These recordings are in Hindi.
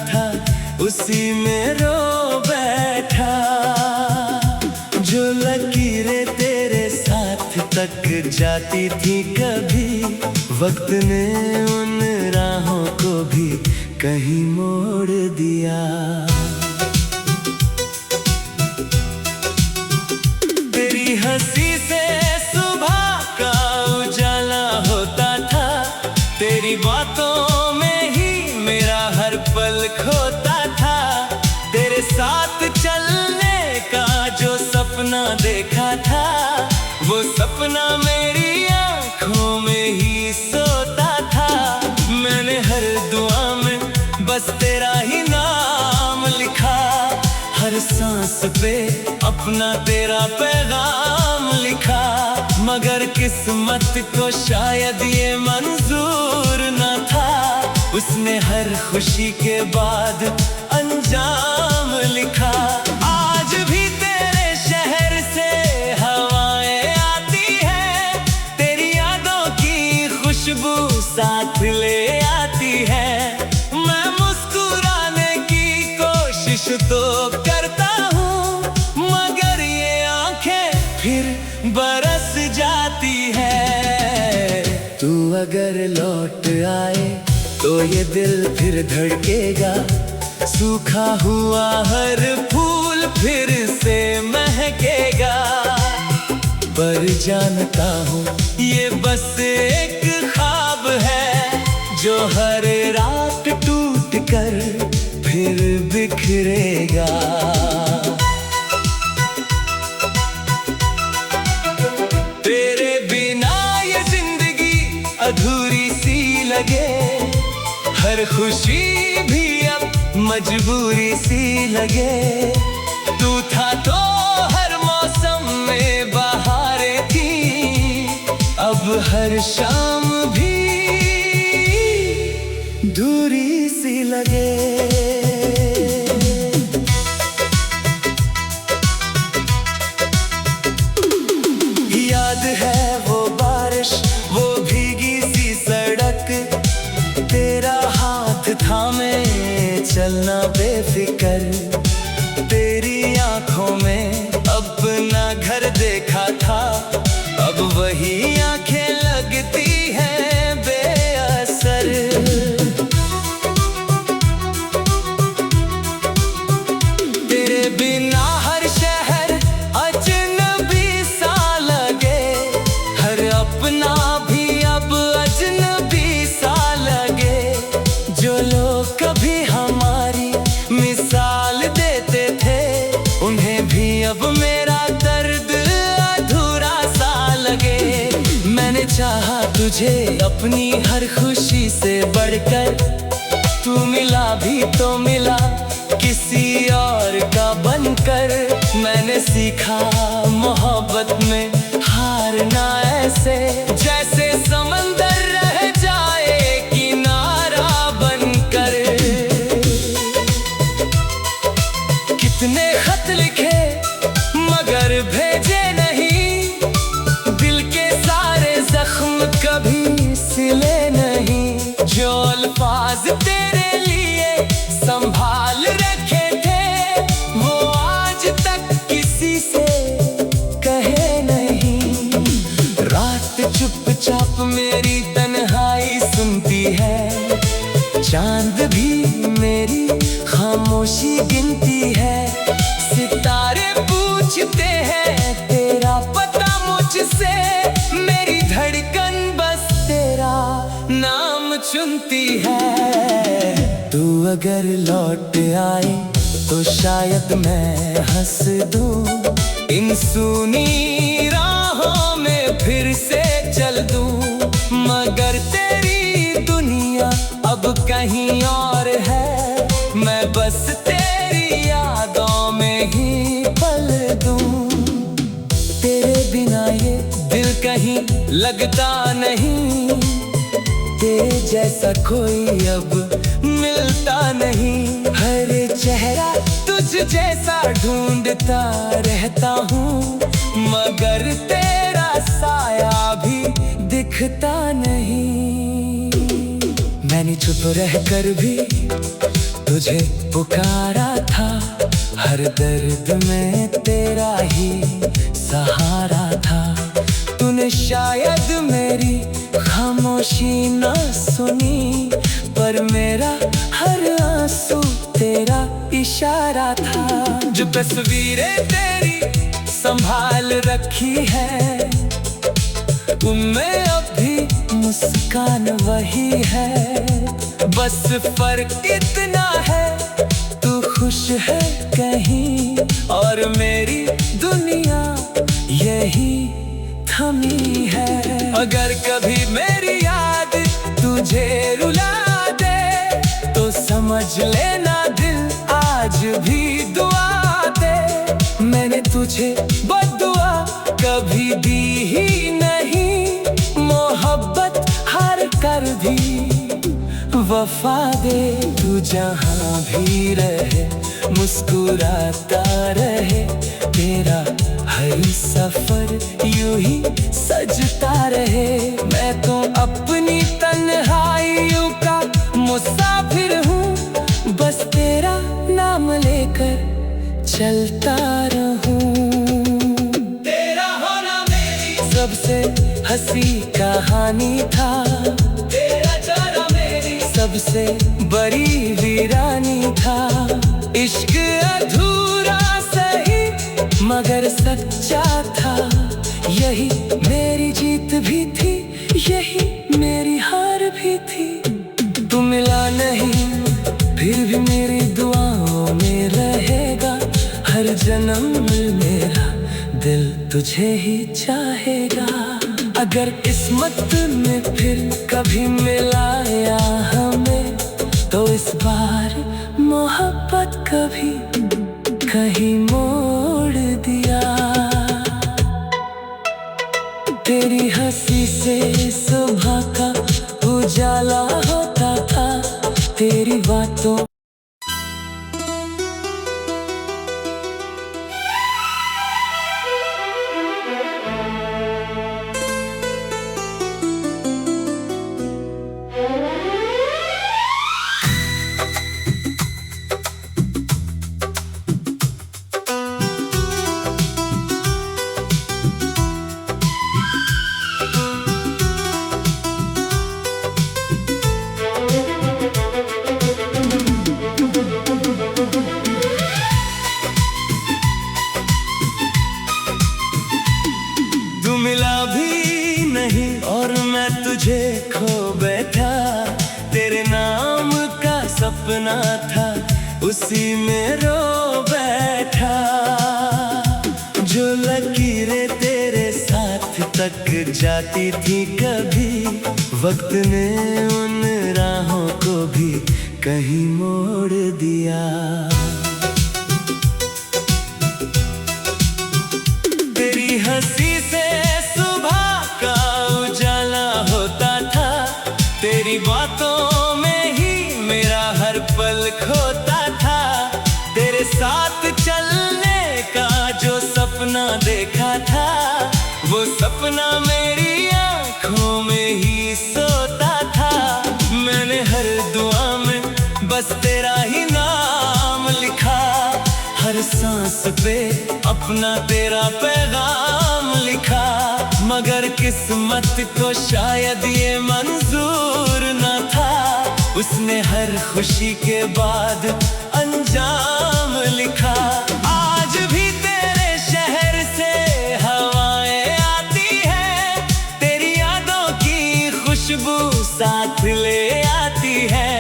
था उसी में रो बैठा। जो लकीरें तेरे साथ तक जाती थी कभी, वक्त ने उन राहों को भी कहीं मोड़ दिया। तेरी हंसी से सुबह का उजाला होता था, तेरी बातों में ही मेरा हर पल खोता था। तेरे साथ चलने का जो सपना देखा था, वो सपना मेरी आंखों में ही सोता था। मैंने हर दुआ में बस तेरा ही नाम लिखा, हर सांस पे अपना तेरा पैगाम लिखा। मगर किस्मत को शायद ये मंजूर न था, उसने हर खुशी के बाद अंजाम लिखा। आज भी तेरे शहर से हवाएं आती हैं, तेरी यादों की खुशबू साथ ले आती है। मैं मुस्कुराने की कोशिश तो करता हूँ, मगर ये आंखें फिर बरस जाती है। तू अगर लौट आए तो ये दिल फिर धड़केगा, सूखा हुआ हर फूल फिर से महकेगा। पर जानता हूँ ये बस एक ख्वाब है, जो हर रात टूट कर फिर बिखरेगा। तेरे बिना ये जिंदगी अधूरी सी लगे, हर खुशी भी अब मजबूरी सी लगे। तू था तो हर मौसम में बहारें थी, अब हर शाम भी दूरी सी लगे। याद है वो बारिश, वो भीगी सी सड़क, तेरा हाथ थामे चलना बेफिकर। तेरी आंखों में अपना घर देखा था, अब वही आंखें लगती हैं बेअसर। तेरे बिना हर शहर अजनबी सा लगे, हर अपना भी अब अजनबी सा लगे। जो लोग कभी हमारी मिसाल देते थे, उन्हें भी अब मेरा दर्द अधूरा सा लगे। मैंने चाहा तुझे अपनी हर खुशी से बढ़कर, तू मिला भी तो मिला किसी और का बनकर। मैंने सीखा मोहब्बत में हारना ऐसे, जैसे समंदर रह जाए किनारा बनकर। कितने खत लिखे मगर भेजे नहीं, दिल के सारे जख्म कभी सिले नहीं। जो अल्फाज तेरे लिए संभाल रखे थे, वो आज तक किसी से कहे नहीं। रात चुपचाप मेरी तन्हाई सुनती है, चांद भी मेरी खामोशी गिनती है। सितारे पूछते हैं तेरा पता मुझसे, मेरी धड़कन बस तेरा नाम चुनती है। तू अगर लौट आए तो शायद मैं हंस दूं, इन सूनी राहों में फिर से चल दूं। मगर तेरी दुनिया अब कहीं और है, मैं बस तेरी यादों में ही पल दूं। तेरे बिना ये दिल कहीं लगता नहीं, तेरे जैसा कोई अब मिलता नहीं। हर चेहरा तुझ जैसा ढूंढता रहता हूँ, मगर तेरा साया भी दिखता नहीं। मैंने चुप रहकर भी तुझे पुकारा था, हर दर्द में तेरा ही सहारा था। तूने शायद मेरी खामोशी न सुनी, पर मेरा हर आंसू तेरा इशारा था। जो तस्वीरें तेरी संभाल रखी है, उनमें अब भी मुस्कान वही है। बस फर्क इतना है, तू खुश है कहीं और मेरी दुनिया यही थमी है। अगर कभी मेरी याद तुझे रुला दे, तो समझ लेना दिल आज भी दुआ दे। मैंने तुझे बद्दुआ कभी दी ही नहीं, मोहब्बत हार कर भी वफा दे। तू जहाँ भी रहे मुस्कुराता रहे, तेरा हर सफर यूं ही सजता रहे। मैं तो अपनी तन्हाइयों का मुसाफिर हूँ, बस तेरा नाम लेकर चलता रहूं। तेरा होना मेरी सबसे हंसी कहानी था, तेरा जाना मेरी सबसे बड़ी वीरानी था। इश्क अधूरा सही मगर सच्चा था, यही मेरी जीत भी थी, यही मेरी हार भी थी। तू मिला नहीं फिर भी मेरी दुआओं में रहेगा, हर जन्म मेरा दिल तुझे ही चाहेगा। अगर किस्मत में फिर कभी मिलाया हमें, तो इस बार मोहब्बत कभी कहीं मोड़ दिया। तेरी हंसी से सुबह का उजाला होता था, तेरी बातों तुझे खो बैठा। तेरे नाम का सपना था, उसी में रो बैठा। जो लकीरें तेरे साथ तक जाती थी कभी, वक्त ने उन राहों को भी कहीं मोड़ दिया। तेरी हंसी से तेरी बातों में ही मेरा हर पल खोता था। तेरे साथ चलने का जो सपना देखा था, वो सपना मेरी आंखों में ही सोता था। मैंने हर दुआ में बस तेरा ही नाम लिखा, हर सांस पे अपना तेरा पैगाम लिखा। मगर किस्मत को शायद ये मंजूर न था, उसने हर खुशी के बाद अंजाम लिखा। आज भी तेरे शहर से हवाएं आती हैं, तेरी यादों की खुशबू साथ ले आती है।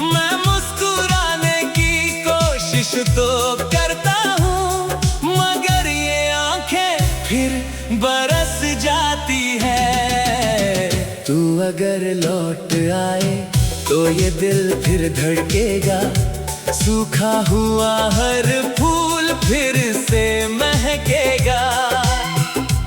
मैं मुस्कुराने की कोशिश तो करता हूँ, मगर ये आंखें फिर बरस जाती है। तू अगर लौट आए तो ये दिल फिर धड़केगा, सूखा हुआ हर फूल फिर से महकेगा।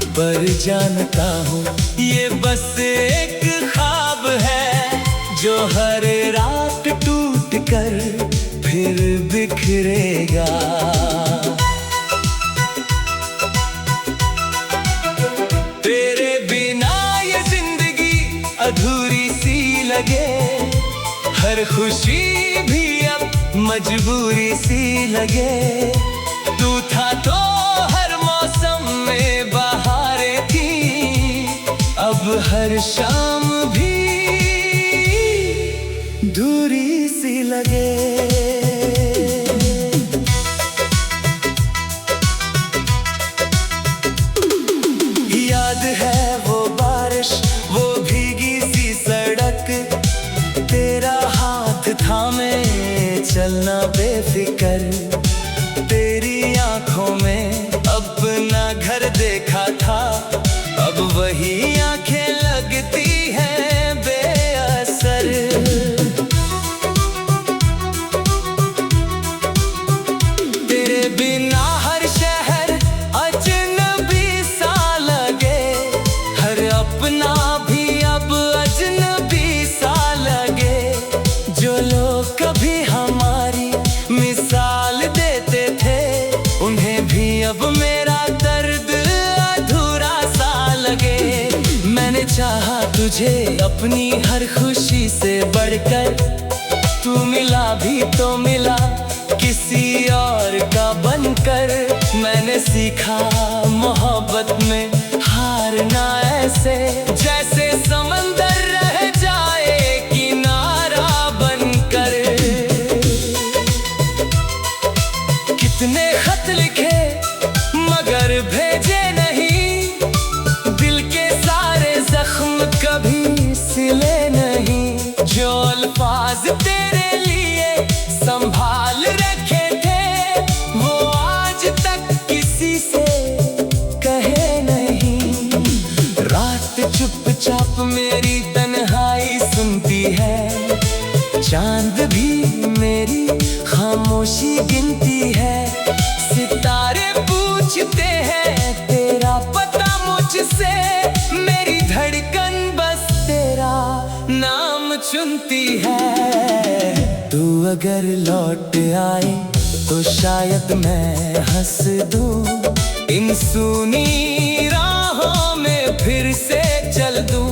पर जानता हूँ ये बस एक ख्वाब है, जो हर रात टूट कर फिर बिखरेगा। तेरे बिना ये जिंदगी अधूरी सी लगे, हर खुशी भी अब मजबूरी सी लगे। तू था तो हर मौसम में बहारें थी, अब हर शाम भी दूरी सी लगे। याद है वो बारिश, वो भीगी सी सड़क, तेरा हाथ थामे चलना बेफिकर। तेरी आंखों में अपना घर देखा था, अब वही आंखें लगती हैं बेअसर। तेरे बिना हर शहर अजनबी सा लगे, हर अपना भी अब अजनबी सा लगे। जो लोग कभी हमारी मिसाल देते थे, उन्हें भी अब मेरा दर्द अधूरा सा लगे। मैंने चाहा तुझे अपनी हर खुशी से बढ़कर, तू मिला भी तो मिला किसी और का बनकर। मैंने सीखा मोहब्बत में हारना ऐसे, जैसे समंदर रह जाए किनारा बनकर। कितने खत लिखे मगर भेजे नहीं, दिल के सारे जख्म कभी सिले नहीं। जो अल्फाज तेरे लिए संभाल रखे थे, वो आज तक किसी से कहे नहीं। रात चुपचाप मेरी तन्हाई सुनती है, चांद भी मेरी खामोशी गिनती है। सितारे पूछते हैं तेरा पता मुझसे, मेरी धड़कन बस तेरा नाम चुनती है। तू अगर लौट आए तो शायद मैं हंस दूं, इन सूनी राहों में फिर से चल दूं।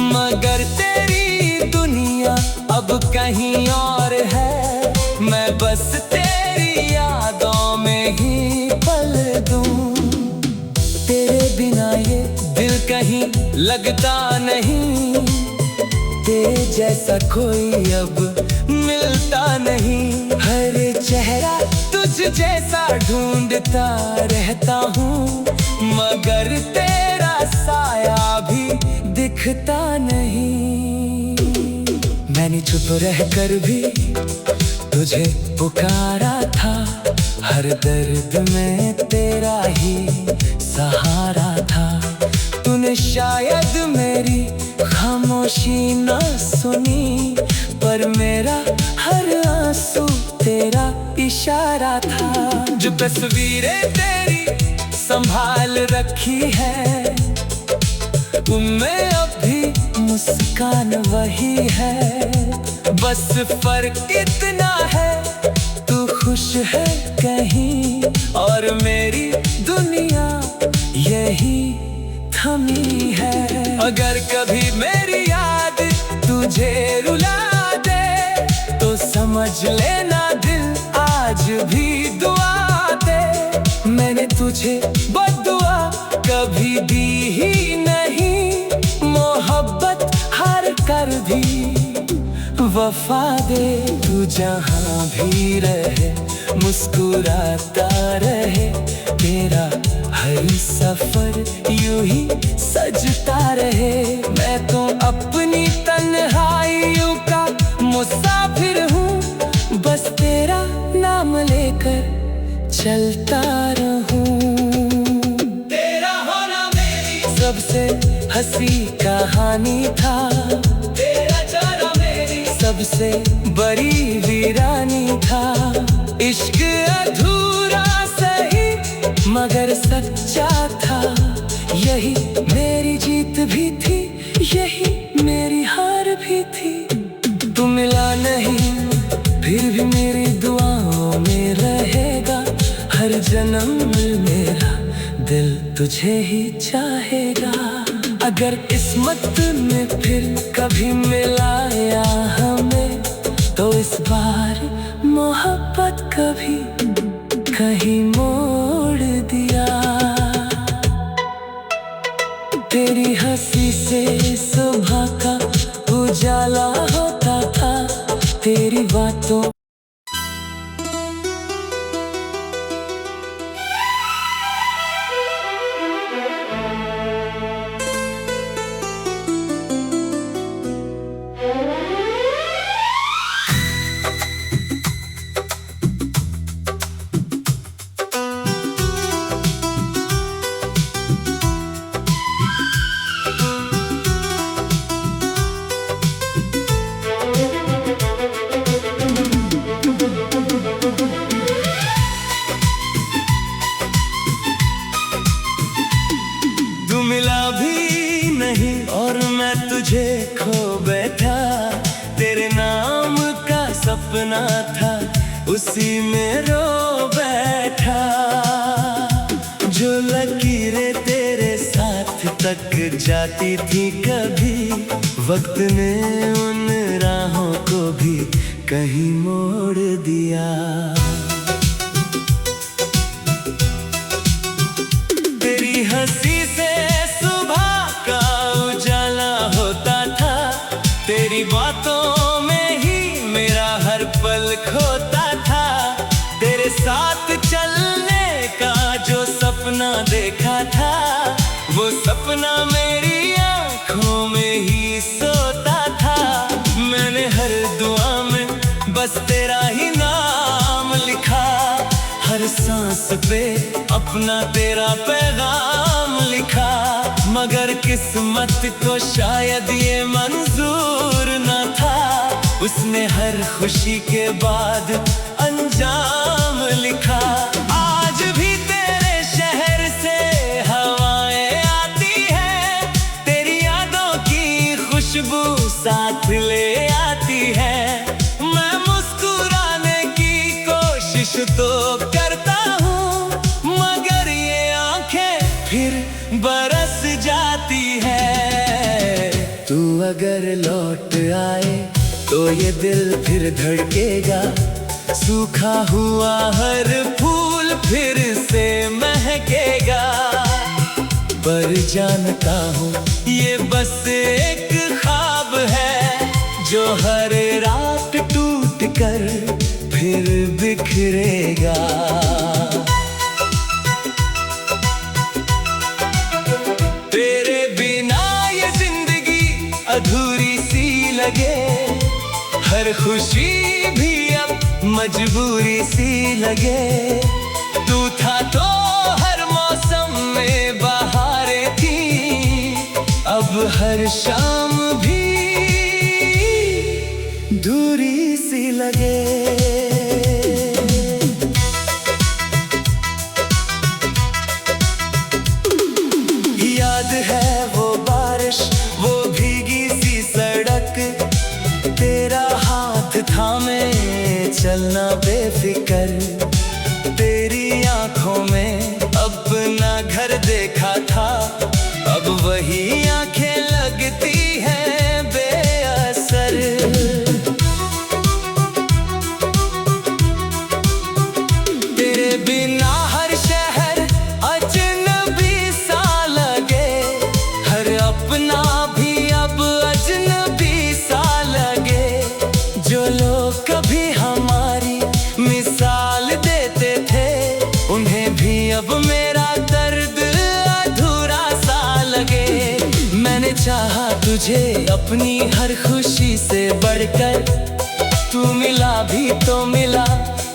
मगर तेरी दुनिया अब कहीं और है, मैं बस तेरी यादों में ही पल दूं। तेरे बिना ये दिल कहीं लगता नहीं, तेरे जैसा कोई अब मिलता नहीं। हर चेहरा तुझ जैसा ढूंढता रहता हूँ, मगर तेरा साया भी दिखता नहीं। मैंने चुप रहकर भी तुझे पुकारा था, हर दर्द में तेरा ही सहारा था। तूने शायद मेरी खामोशी न सुनी, पर मेरा हर आंसू तेरा इशारा था। जो तस्वीरें तेरी संभाल रखी है, उनमें अब भी मुस्कान वही है। बस फर्क इतना है, तू खुश है कहीं और मेरी दुनिया यही थमी है। अगर कभी मेरी याद तुझे रुला दे, तो समझ लेना दिल आज भी दुआ दे। मैंने तुझे बद्दुआ कभी दी ही नहीं, मोहब्बत हार कर भी वफा दे। तू जहाँ भी रहे मुस्कुराता रहे, तेरा हर सफर यूं ही सजता रहे। मैं तो अपनी तन्हाइयों का मुसाफिर हूँ, बस तेरा नाम लेकर चलता रहूं। तेरा होना मेरी सबसे हंसी कहानी था, तेरा जाना मेरी सबसे बड़ी वीरानी था। इश्क अधूरा सही मगर सच्चा था, यही मेरी जीत भी थी, यही मेरी हार भी थी। तू मिला नहीं फिर भी मेरी दुआओं में रहेगा, हर जन्म मेरा दिल तुझे ही चाहेगा। अगर किस्मत में फिर कभी मिलाया हमें, तो इस बार मोहब्बत कभी कहीं मोड़ दिया। तेरी हंसी से सुबह का उजाला होता था, तेरी बातों मिला भी नहीं और मैं तुझे खो बैठा। तेरे नाम का सपना था, उसी में रो बैठा। जो लकीरें तेरे साथ तक जाती थी कभी, वक्त ने उन राहों को भी कहीं मोड़ दिया। तेरी हंसी से तेरी बातों में ही मेरा हर पल खोता था। तेरे साथ चलने का जो सपना देखा था, वो सपना मेरी आंखों में ही सोता था। मैंने हर दुआ में बस तेरा ही नाम लिखा, हर सांस पे अपना तेरा पैगाम लिखा। मगर किस्मत को शायद ये मंजूर न था, उसने हर खुशी के बाद अंजाम लिखा। आज भी तेरे शहर से हवाएं आती हैं, तेरी यादों की खुशबू साथ ले आती है। मैं मुस्कुराने की कोशिश तो करता हूँ, मगर ये आंखें फिर बरस जाती है। तू अगर लौट आए तो ये दिल फिर धड़केगा, सूखा हुआ हर फूल फिर से महकेगा। पर जानता हूँ ये बस एक ख्वाब है, जो हर रात टूट कर फिर बिखरेगा। अधूरी सी लगे हर खुशी भी अब मजबूरी सी लगे। तू था तो हर मौसम में बहारें थी, अब हर शाम भी दूरी सी लगे। याद है वो बारिश, वो भीगी सी सड़क, तेरा हाथ थामे चलना बेफिक्र। तेरी आंखों में अपना घर देखा था, अब वही आंखें लगती हैं बेअसर। तेरे बिना हर शहर अजनबी सा लगे, हर अपना भी अब अजनबी सा लगे। जो लोग कभी हमारी मिसाल देते थे, उन्हें भी अब मेरा दर्द अधूरा सा लगे। मैंने चाहा तुझे अपनी हर खुशी से बढ़कर, तू मिला भी तो मिला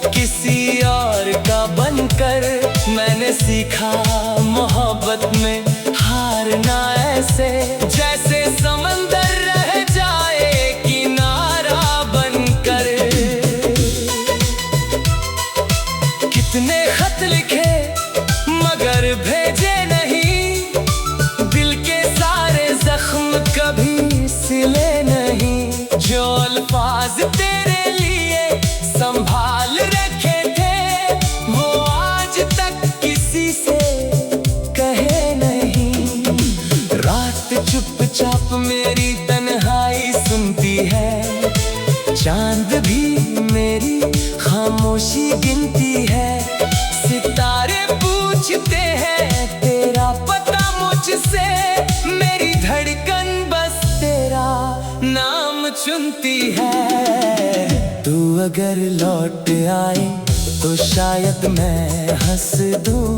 किसी और का बनकर। मैंने सीखा मोहब्बत में हारना ऐसे, जैसे समंदर रह जाए किनारा बनकर। कितने खत लिखे मगर भेजे नहीं, दिल के सारे जख्म कभी सिले नहीं। जो अल्फाज तेरे लिए संभाल रखे थे, वो आज तक किसी से कहे नहीं। खामोशी गिनती है, सितारे पूछते हैं तेरा पता मुझसे, मेरी धड़कन बस तेरा नाम चुनती है। तू अगर लौट आए तो शायद मैं हंस दूं,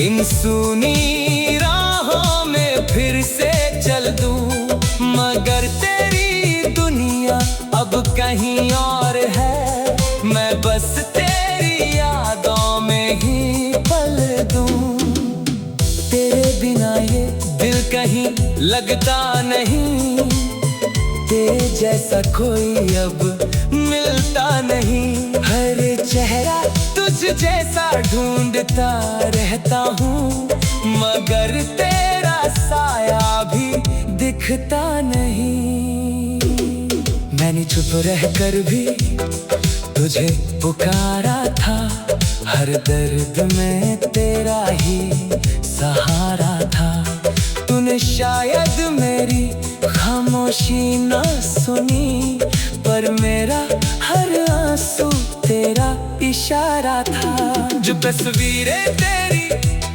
इन सूनी राहों में फिर से चल दूं, मगर तेरी दुनिया अब कहीं और है, मैं बस तेरी यादों में ही पल दूं। तेरे बिना ये दिल कहीं लगता नहीं, तेरे जैसा कोई अब मिलता नहीं, हर चेहरा तुझ जैसा ढूंढता रहता हूँ, मगर तेरा साया भी दिखता नहीं। मैंने चुप रहकर भी तुझे पुकारा था, हर दर्द में तेरा ही सहारा था, तूने शायद मेरी खामोशी न सुनी, पर मेरा हर आंसू तेरा इशारा था। जो तस्वीरें तेरी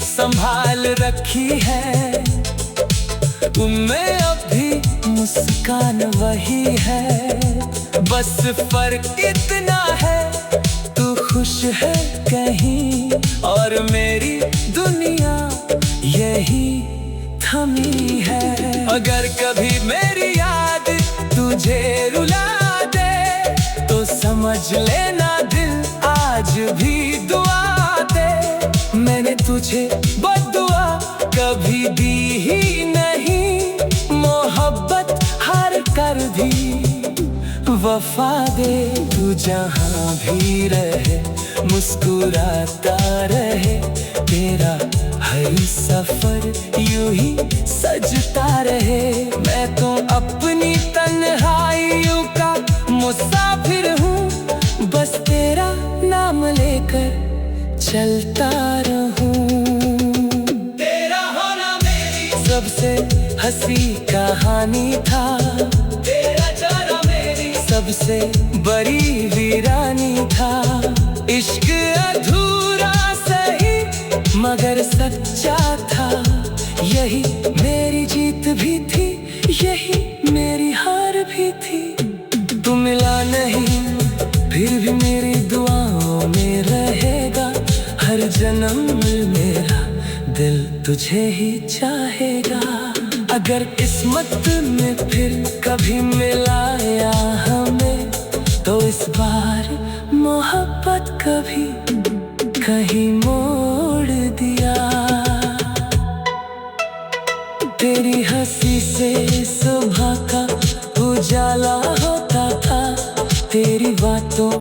संभाल रखी है, उनमें अब भी मुस्कान वही है, बस फर्क इतना है तू खुश है कहीं, और मेरी दुनिया यही थमी है। अगर कभी मेरी याद तुझे रुला दे तो समझ लेना दिल आज भी दुआ दे, मैंने तुझे बद्दुआ कभी दी ही नहीं, मोहब्बत हार कर भी वफा दे। तू जहाँ भी रहे मुस्कुराता रहे, तेरा हर सफर यूं ही सजता रहे, मैं तो अपनी तन्हाइयों का मुसाफिर हूँ, बस तेरा नाम लेकर चलता रहूं। तेरा होना मेरी सबसे हंसी कहानी था, तेरा जाना मेरी सबसे बड़ी वीरानी था, इश्क अधूरा सही मगर सच्चा था, यही मेरी जीत भी थी, यही मेरी हार भी थी। तू मिला नहीं फिर भी मेरी दुआओं में रहेगा, हर जन्म मेरा दिल तुझे ही चाहेगा। अगर किस्मत में फिर कभी मिलाया हमें, तो इस बार मोहब्बत कभी कहीं मोड़ दिया। तेरी हंसी से सुबह का उजाला होता था, तेरी बातों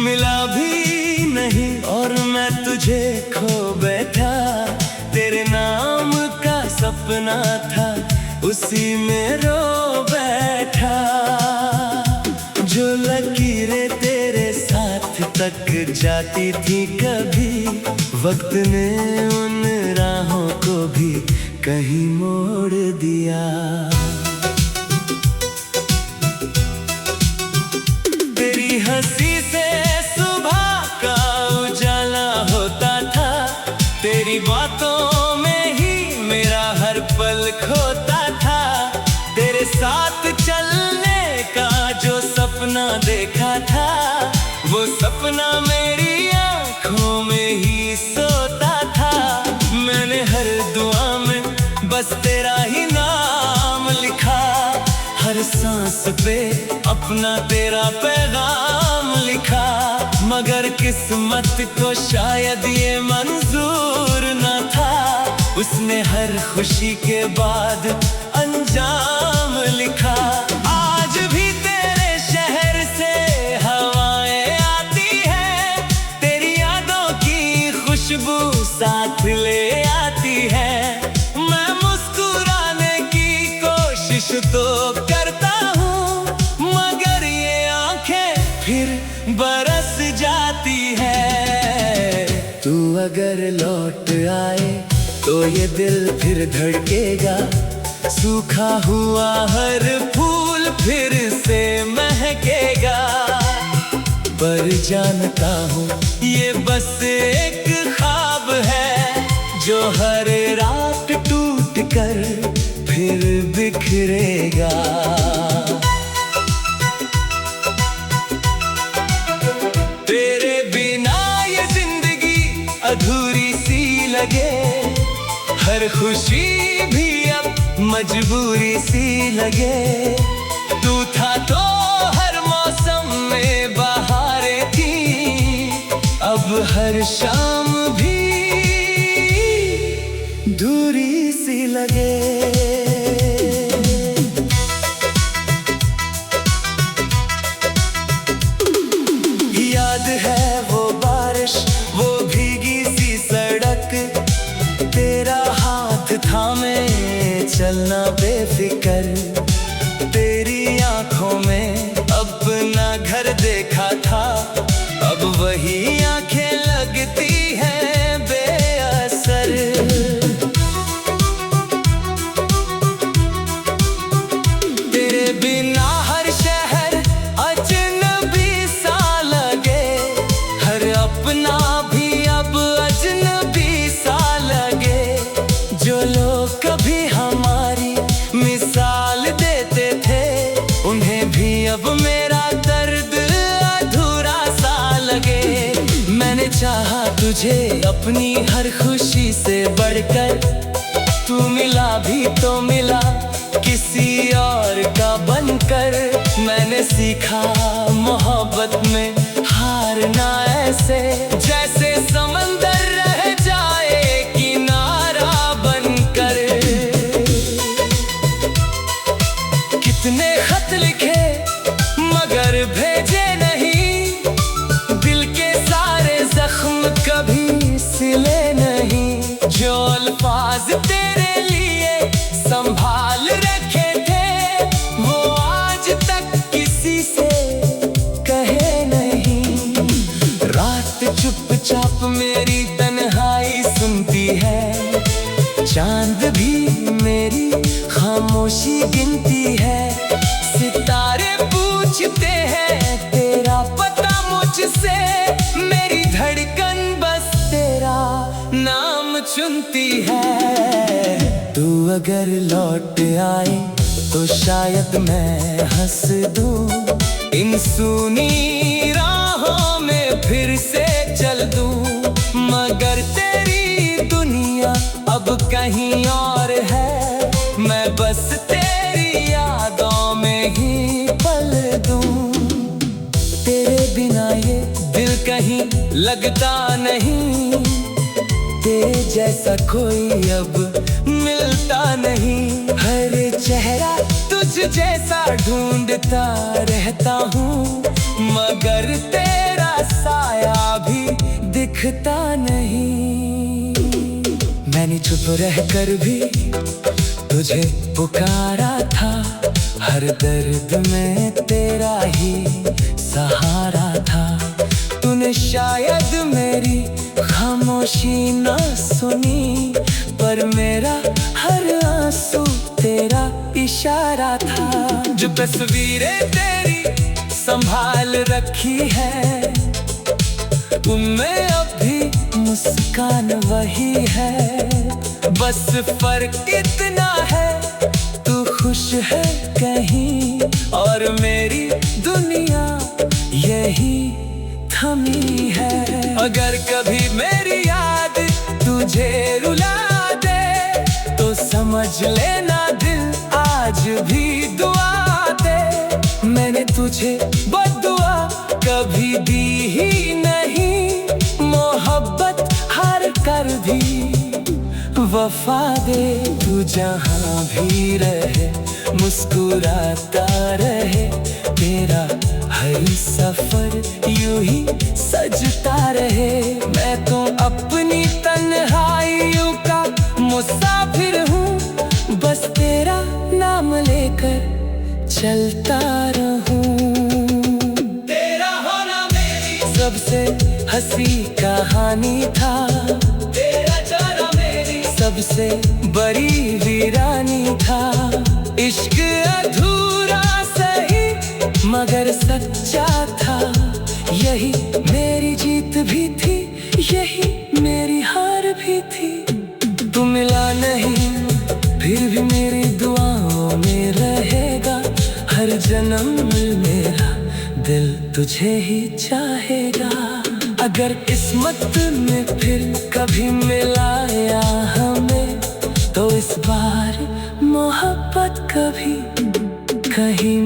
मिला भी नहीं और मैं तुझे खो बैठा, तेरे नाम का सपना था उसी में रो बैठा। जो लकीरें तेरे साथ तक जाती थी कभी, वक्त ने उन राहों को भी कहीं मोड़ दिया। तेरी हंसी से तेरी बातों में ही मेरा हर पल खोता था, तेरे साथ चलने का जो सपना देखा था, वो सपना मेरी आँखों में ही सोता था। मैंने हर दुआ में बस तेरा ही नाम लिखा, हर सांस पे अपना तेरा पैगाम लिखा, मगर किस्मत को शायद ये मंजूर न था, उसने हर खुशी के बाद अंजाम लिखा। आज भी तेरे शहर से हवाएं आती है, तेरी यादों की खुशबू साथ ले आती है। मैं मुस्कुराने की कोशिश तो करता हूँ, मगर ये आंखें फिर बरस जाती है। तू अगर लौट आए तो ये दिल फिर धड़केगा, सूखा हुआ हर फूल फिर से महकेगा। पर जानता हूँ ये बस एक ख्वाब है, जो हर रात टूट कर फिर बिखरेगा। तेरे बिना ये जिंदगी अधूरी सी लगे, हर खुशी भी अब मजबूरी सी लगे। तू था तो हर मौसम में बहारें थी, अब हर शाम भी दूरी सी लगे। याद है वो बारिश, वो भीगी सी सड़क, तेरा हाथ थामे चलना बेफिकर। तेरी आंखों में अपना घर देखा था, अब वही आंखें लगती हैं बेअसर। तेरे बिना हर शहर अजनबी सा लगे, हर अपना भी अब अजनबी सा लगे। जो लोग कभी हमारी मिसाल देते थे, उन्हें भी अब मेरा दर्द अधूरा सा लगे। मैंने चाहा तुझे अपनी हर खुशी से बढ़कर, तू मिला भी तो मिला किसी और का बनकर। मैंने सीखा मोहब्बत में हारना ऐसे, जैसे समंदर रह जाए किनारा बनकर। कितने खत लिखे मगर भेजे नहीं, दिल के सारे जख्म कभी सिले नहीं। जो अल्फाज तेरे लिए संभाल रखे थे, वो आज तक किसी से कहे नहीं। रात चुपचाप मेरी तन्हाई सुनती है, चांद भी मेरी खामोशी गिनती है। सितारे पूछते हैं तेरा पता मुझसे, मेरी धड़कन बस तेरा नाम चुनती है। तू अगर लौट आए तो शायद मैं हंस दूं, इन सूनी राहों में फिर से चल दूं। मगर तेरी दुनिया अब कहीं और है, मैं बस तेरी यादों में ही पल दूं। तेरे बिना ये दिल कहीं लगता नहीं, तेरे जैसा कोई अब मिलता नहीं। हर चेहरा तुझ जैसा ढूंढता रहता हूँ, मगर तेरा साया भी दिखता नहीं। मैंने चुप रहकर भी तुझे पुकारा था, हर दर्द में तेरा ही सहारा था। तूने शायद मेरी खामोशी न सुनी, पर मेरा हर आंसू तेरा इशारा था। जो तस्वीरें तेरी संभाल रखी है, उनमें अब भी मुस्कान वही है। बस फर्क इतना है, तू खुश है कहीं और मेरी दुनिया यही थमी है। अगर कभी मेरी याद तुझे रुला दे, तो समझ लेना दिल आज भी दुआ दे। मैंने तुझे बद्दुआ कभी दी ही नहीं, मोहब्बत हार कर भी वफा दे तू जहाँ भी रहे, मुस्कुराता रहे, तेरा हर सफर यूं ही सजता रहे। मैं तो अपनी तन्हाइयों का मुसाफिर हूँ, बस तेरा नाम लेकर चलता रहूं। तेरा होना मेरी सबसे हंसी कहानी था, तेरा जाना मेरी सबसे बड़ी वीरानी था। इश्क अधूरा सही मगर सच्चा था, यही मेरी जीत भी थी, यही मेरी हार भी थी। तू मिला नहीं फिर भी मेरी दुआओं में रहेगा, हर जन्म मेरा दिल तुझे ही चाहेगा। अगर किस्मत में फिर कभी मिलाया हमें, तो इस बार मोहब्बत कभी कहीं